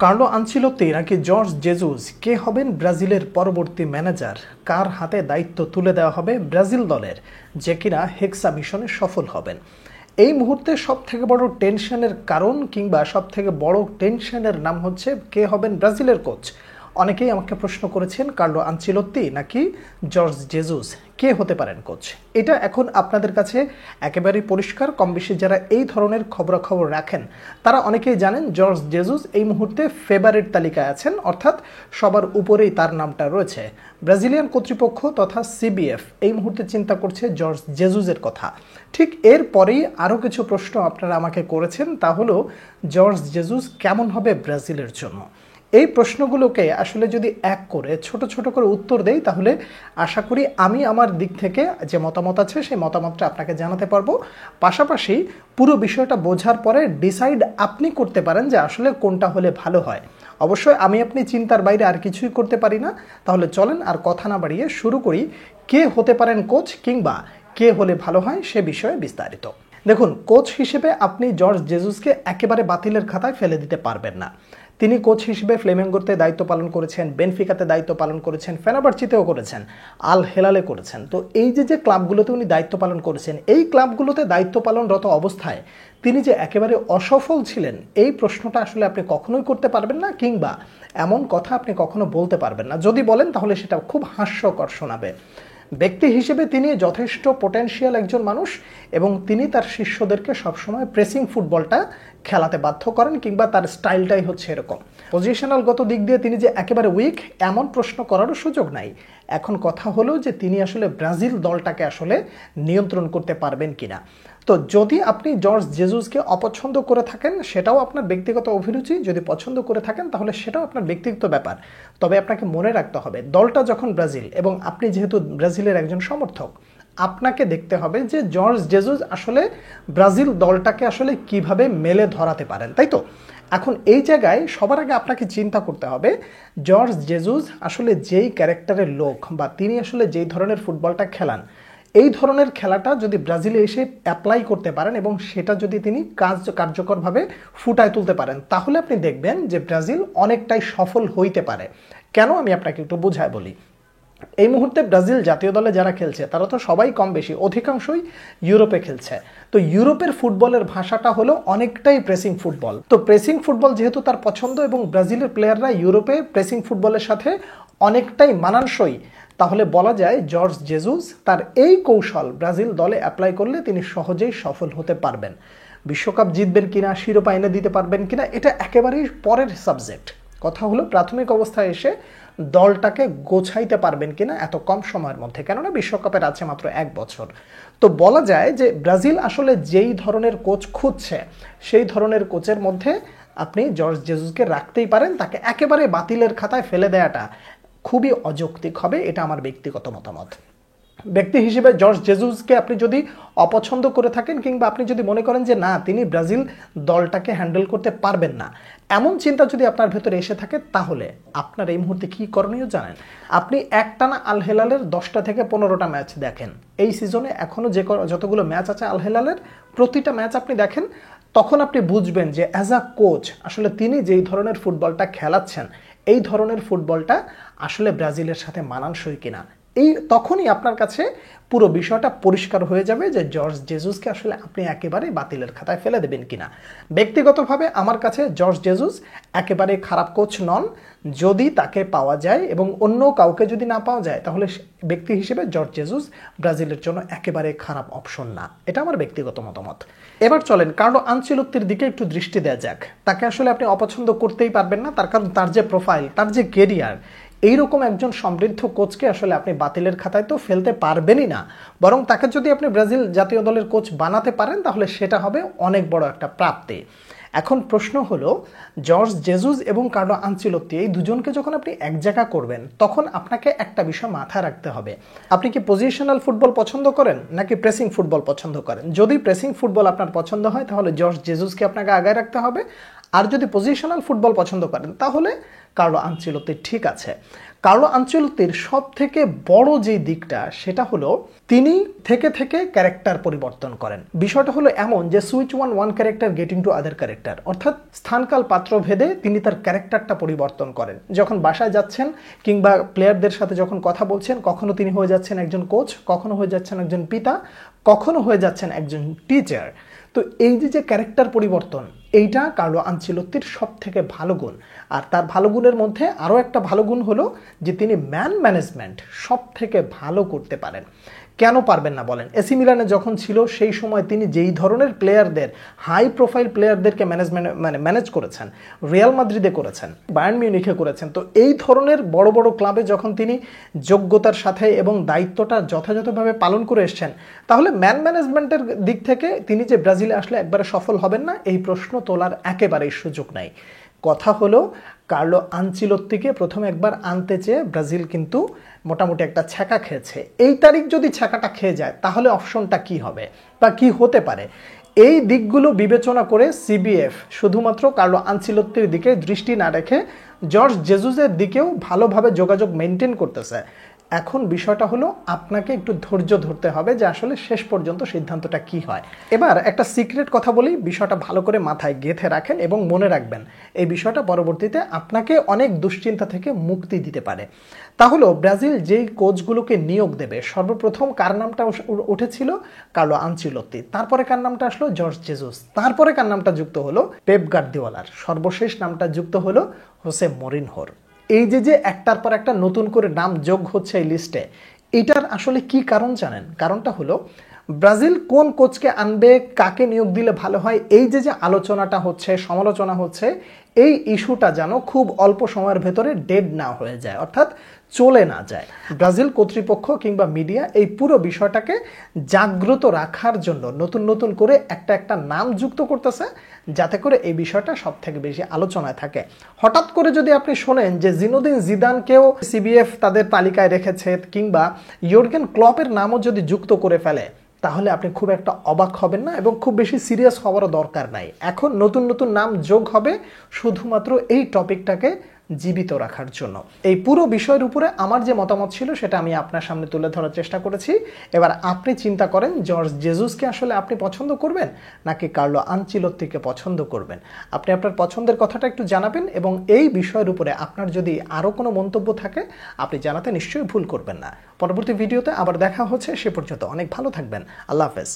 Carlo Ancelotti নাকি George জেজুস কে হবেন ব্রাজিলের পরবর্তী ম্যানেজার? কার হাতে দায়িত্ব তুলে দেওয়া হবে ব্রাজিল দলের, যে কিনা হেক্সা মিশনে সফল হবেন? এই মুহূর্তে সবথেকে বড় টেনশনের কারণ কিংবা সবথেকে বড় টেনশনের নাম হচ্ছে কে হবেন ব্রাজিলের কোচ। অনেকেই আমাকে প্রশ্ন করেছেন কার্লো আনচেলত্তি নাকি জর্জ জেজুস কে হতে পারেন কোচ। এটা এখন আপনাদের কাছে একেবারেই পরিষ্কার। কম বেশি যারা এই ধরনের খবরাখবর রাখেন তারা অনেকেই জানেন জর্জ জেজুস এই মুহূর্তে ফেভারিট তালিকায় আছেন, অর্থাৎ সবার উপরেই তার নামটা রয়েছে। ব্রাজিলিয়ান কর্তৃপক্ষ তথা সিবিএফ এই মুহূর্তে চিন্তা করছে জর্জ জেজুসের কথা। ঠিক এরপরেই আরও কিছু প্রশ্ন আপনারা আমাকে করেছেন, তা হলো জর্জ জেজুস কেমন হবে ব্রাজিলের জন্য। এই প্রশ্নগুলোকে আসলে যদি এক করে ছোট ছোট করে উত্তর দেই তাহলে আশা করি আমি আমার দিক থেকে যে মতামত আছে সেই মতামতটা আপনাকে জানাতে পারবো। পাশাপাশি পুরো বিষয়টা বোঝার পরে ডিসাইড আপনি করতে পারেন যে আসলে কোনটা হলে ভালো হয়। অবশ্যই আমি আপনি চিন্তার বাইরে আর কিছুই করতে পারি না। তাহলে চলেন আর কথা না বাড়িয়ে শুরু করি কে হতে পারেন কোচ কিংবা কে হলে ভালো হয় সে বিষয়ে বিস্তারিত। দেখুন, কোচ হিসেবে আপনি জর্জ জেজুসকে একেবারে বাতিলের খাতায় ফেলে দিতে পারবেন না। তিনি কোচ হিসেবে ফ্লেমেঙ্গোতে দায়িত্ব পালন করেছেন, বেনফিকাতে দায়িত্ব পালন করেছেন, ফেনারবাচেতেও করেছেন, আল হেলালে করেছেন। তো এই যে ক্লাবগুলোতে উনি দায়িত্ব পালন করেছেন, এই ক্লাবগুলোতে দায়িত্ব পালনরত অবস্থায় তিনি যে একেবারে অসফল ছিলেন এই প্রশ্নটা আসলে আপনি কখনোই করতে পারবেন না, কিংবা এমন কথা আপনি কখনো বলতে পারবেন না। যদি বলেন তাহলে সেটা খুব হাস্যকর শোনাবে। ব্যক্তি হিসেবে তিনি যথেষ্ট পোটেনশিয়াল একজন মানুষ এবং তিনি তার শিষ্যদেরকে সবসময় প্রেসিং ফুটবলটা খেলাতে বাধ্য করেন, কিংবা তার স্টাইলটাই হচ্ছে এরকম। পজিশনালগত দিক দিয়ে তিনি যে একেবারে উইক এমন প্রশ্ন করারও সুযোগ নাই। এখন কথা হলো যে তিনি আসলে ব্রাজিল দলটাকে আসলে নিয়ন্ত্রণ করতে পারবেন কিনা। তো যদি আপনি জর্জ জেজুসকে অপছন্দ করে থাকেন সেটাও আপনার ব্যক্তিগত অভিরুচি, যদি পছন্দ করে থাকেন তাহলে সেটাও আপনার ব্যক্তিগত ব্যাপার। তবে আপনাকে মনে রাখতে হবে দলটা যখন ব্রাজিল এবং আপনি যেহেতু ব্রাজিলের একজন সমর্থক, আপনাকে দেখতে হবে যে জর্জ জেজুস আসলে ব্রাজিল দলটাকে আসলে কিভাবে মেলে ধরাতে পারেন, তাই তো? এখন এই জায়গায় সবার আগে আপনাকে চিন্তা করতে হবে জর্জ জেজুস আসলে যেই ক্যারেক্টারের লোক বা তিনি আসলে যেই ধরনের ফুটবলটা খেলান, এই ধরনের খেলাটা যদি ব্রাজিলে এসে অ্যাপ্লাই করতে পারেন এবং সেটা যদি তিনি কার্যকরভাবে ফুটায় তুলতে পারেন তাহলে আপনি দেখবেন যে ব্রাজিল অনেকটাই সফল হইতে পারে। কেন, আমি আপনাকে একটু বুঝায় বলি। এই মুহূর্তে ব্রাজিল জাতীয় দলে যারা খেলছে তারা তো সবাই কম বেশি অধিকাংশই ইউরোপে খেলছে। তো ইউরোপের ফুটবলের ভাষাটা হলো অনেকটাই প্রেসিং ফুটবল। তো প্রেসিং ফুটবল যেহেতু তার পছন্দ এবং ব্রাজিলের প্লেয়াররা ইউরোপে প্রেসিং ফুটবলের সাথে অনেকটাই মানানসই, তাহলে বলা যায় জর্জ জেজুস তার এই কৌশল ব্রাজিল দলে অ্যাপ্লাই করলে তিনি সহজেই সফল হতে পারবেন। বিশ্বকাপ জিতবেন কিনা, শিরোপা এনে দিতে পারবেন কিনা, এটা একেবারেই পরের সাবজেক্ট। কথা হলো প্রাথমিক অবস্থায় এসে দলটাকে গোছাইতে পারবেন কিনা এত কম সময়ের মধ্যে, কেননা বিশ্বকাপের আছে মাত্র 1 বছর। তো বলা যায় যে ব্রাজিল আসলে যেই ধরনের কোচ খুঁজছে সেই ধরনের কোচের মধ্যে আপনি জর্জ জেজুসকে রাখতেই পারেন। তাকে একেবারে বাতিলের খাতায় ফেলে দেওয়াটা খুবই অযৌক্তিক হবে, এটা আমার ব্যক্তিগত মতামত। ব্যক্তি হিসেবে জর্জ জেজুসকে আপনি যদি অপছন্দ করে থাকেন কিংবা আপনি যদি মনে করেন যে না তিনি ব্রাজিল দলটাকে হ্যান্ডেল করতে পারবেন না, এমন চিন্তা যদি আপনার ভেতরে এসে থাকে তাহলে আপনার এই মুহূর্তে কি করণীয় জানেন? আপনি একটানা আল হেলালের 10টা থেকে 15টা ম্যাচ দেখেন। এই সিজনে এখনো যতগুলো ম্যাচ আছে আল হেলালের প্রতিটা ম্যাচ আপনি দেখেন, তখন আপনি বুঝবেন যে অ্যাজ আ কোচ আসলে তিনি যেই ধরনের ফুটবলটা খেলাচ্ছেন এই ধরনের ফুটবলটা আসলে ব্রাজিলের সাথে মানানসই কিনা। তখনই আপনার কাছে পুরো বিষয়টা পরিষ্কার হয়ে যাবে যে জর্জ জেজুসকে আসলে আপনি একেবারে বাতিলের খাতায় ফেলে দেবেন কিনা। ব্যক্তিগতভাবে আমার কাছে জর্জ জেজুস একেবারে খারাপ কোচ নন। যদি তাকে পাওয়া যায় এবং অন্য কাউকে যদি না পাওয়া যায় তাহলে ব্যক্তি হিসেবে জর্জ জেজুস ব্রাজিলের জন্য একেবারে খারাপ অপশন না, এটা আমার ব্যক্তিগত মতামত। এবার চলেন কার্লো আনচেলত্তির দিকে একটু দৃষ্টি দেওয়া যাক। তাকে আসলে আপনি অপছন্দ করতেই পারবেন না, তার কারণ তার যে প্রোফাইল, তার যে কেরিয়ার, এইরকম একজন সমৃদ্ধ কোচকে আসলে আপনি বাতিলের খাতায় তো ফেলতে পারবেনই না। বরং তাকে যদি আপনি ব্রাজিল জাতীয় দলের কোচ বানাতে পারেন তাহলে সেটা হবে অনেক বড় একটা প্রাপ্তি। এখন প্রশ্ন হলো জর্জ জেজুস এবং কার্লো আনচেলত্তি এই দুজনকে যখন আপনি এক জায়গা করবেন তখন আপনাকে একটা বিষয় মাথায় রাখতে হবে, আপনি কি পজিশনাল ফুটবল পছন্দ করেন নাকি প্রেসিং ফুটবল পছন্দ করেন। যদি প্রেসিং ফুটবল আপনার পছন্দ হয় তাহলে জর্জ জেজুসকে আপনাকে আগায় রাখতে হবে, আর যদি পজিশনাল ফুটবল পছন্দ করেন তাহলে কার্লো আনচেলত্তি ঠিক আছে। কার্লো আনচেলত্তির সব থেকে বড় যে দিকটা সেটা হলো তিনি থেকে থেকে ক্যারেক্টার পরিবর্তন করেন। বিষয়টা হলো এমন যে switch one character getting to other character, অর্থাৎ স্থানকাল পাত্র ভেদে তিনি তার ক্যারেক্টারটা পরিবর্তন করেন। যখন বাসায় যাচ্ছেন কিংবা প্লেয়ারদের সাথে যখন কথা বলছেন, কখনো তিনি হয়ে যাচ্ছেন একজন কোচ, কখনো হয়ে যাচ্ছেন একজন পিতা, কখনো হয়ে যাচ্ছেন একজন টিচার। তো এই যে ক্যারেক্টার পরিবর্তন, এইটা কার্লো আনচেলত্তির সব থেকে ভালো গুণ। আর তার ভালো গুণের মধ্যে আরও একটা ভালো গুণ হলো যে তিনি ম্যান ম্যানেজমেন্ট সব থেকে ভালো করতে পারেন। কেন পারবেন না বলেন? এসি মিলানে যখন ছিল সেই সময় তিনি যেই ধরনের প্লেয়ারদের, হাই প্রোফাইল প্লেয়ারদেরকে ম্যানেজ করেছেন, রিয়াল মাদ্রিদে করেছেন, বায়ার্ন মিউনিখে করেছেন। তো এই ধরনের বড় বড় ক্লাবে যখন তিনি যোগ্যতার সাথে এবং দায়িত্বটা যথাযথভাবে পালন করে এসছেন, তাহলে ম্যান ম্যানেজমেন্টের দিক থেকে তিনি যে ব্রাজিলে আসলে একবারে সফল হবেন না এই প্রশ্ন তোলার একেবারেই সুযোগ নাই। কথা হলো কার্লো আনচেলত্তিকে প্রথম একবার আনতে চেয়ে ব্রাজিল কিন্তু মোটামুটি একটা ছ্যাঁকা খেয়েছে। এই তারিখ যদি ছ্যাঁকাটা খেয়ে যায় তাহলে অপশনটা কি হবে বা কি হতে পারে, এই দিকগুলো বিবেচনা করে সিবিএফ শুধুমাত্র কার্লো আনচেলত্তির দিকে দৃষ্টি না রেখে জর্জ জেজুসের দিকেও ভালোভাবে যোগাযোগ মেনটেন করতেছে। এখন বিষয়টা হলো আপনাকে একটু ধৈর্য ধরতে হবে যে আসলে শেষ পর্যন্ত সিদ্ধান্তটা কি হয়। এবার একটা সিক্রেট কথা বলি, বিষয়টা ভালো করে মাথায় গেঁথে রাখেন এবং মনে রাখবেন, এই বিষয়টা পরবর্তীতে আপনাকে অনেক দুশ্চিন্তা থেকে মুক্তি দিতে পারে। তাহলে ব্রাজিল যেই কোচগুলোকে নিয়োগ দেবে, সর্বপ্রথম কার নামটা উঠেছিল? Carlo Ancelotti. তারপরে কার নামটা আসলো? জর্জ জেজুস। তারপরে কার নামটা যুক্ত হলো? পেপ গার্দিওলার। সর্বশেষ নামটা যুক্ত হলো হোসে মরিনহোর। এই যে একটার পর একটা নতুন করে নাম যোগ হচ্ছে এই লিস্টে, এটার আসলে কি কারণ জানেন? কারণটা হলো ব্রাজিল কোন কোচকে আনবে, কাকে নিয়োগ দিলে ভালো হয়, এই যে আলোচনাটা হচ্ছে, সমালোচনা হচ্ছে, এই ইস্যুটা যেন খুব অল্প সময়ের ভেতরে ডেড না হয়ে যায়, অর্থাৎ চলে না যায়। ব্রাজিল কর্তৃপক্ষ কিংবা মিডিয়া এই পুরো বিষয়টাকে জাগ্রত রাখার জন্য নতুন নতুন করে একটা নাম যুক্ত করতেছে, যাতে করে এই বিষয়টা সব থেকে বেশি আলোচনায় থাকে। হঠাৎ করে যদি আপনি শোনেন যে জিনেদিন জিদানকেও সিবিএফ তাদের তালিকায় রেখেছে কিংবা ইয়র্গেন ক্লপের নামও যদি যুক্ত করে ফেলে, তাহলে আপনি খুব একটা অবাক হবেন না এবং খুব বেশি সিরিয়াস হওয়ারও দরকার নাই। এখন নতুন নতুন নাম যোগ হবে শুধুমাত্র এই টপিকটাকে জীবিত রাখার জন্য। এই পুরো বিষয়ের উপরে আমার যে মতামত ছিল সেটা আমি আপনার সামনে তুলে ধরার চেষ্টা করেছি। এবার আপনি চিন্তা করেন জর্জ জেজুসকে আসলে আপনি পছন্দ করবেন নাকি কার্লো আনচেলত্তিকে পছন্দ করবেন। আপনি আপনার পছন্দের কথাটা একটু জানাবেন এবং এই বিষয়ের উপরে আপনার যদি আরও কোনো মন্তব্য থাকে আপনি জানাতে নিশ্চয়ই ভুল করবেন না। পরবর্তী ভিডিওতে আবার দেখা হচ্ছে, সে পর্যন্ত অনেক ভালো থাকবেন। আল্লাহ হাফেজ।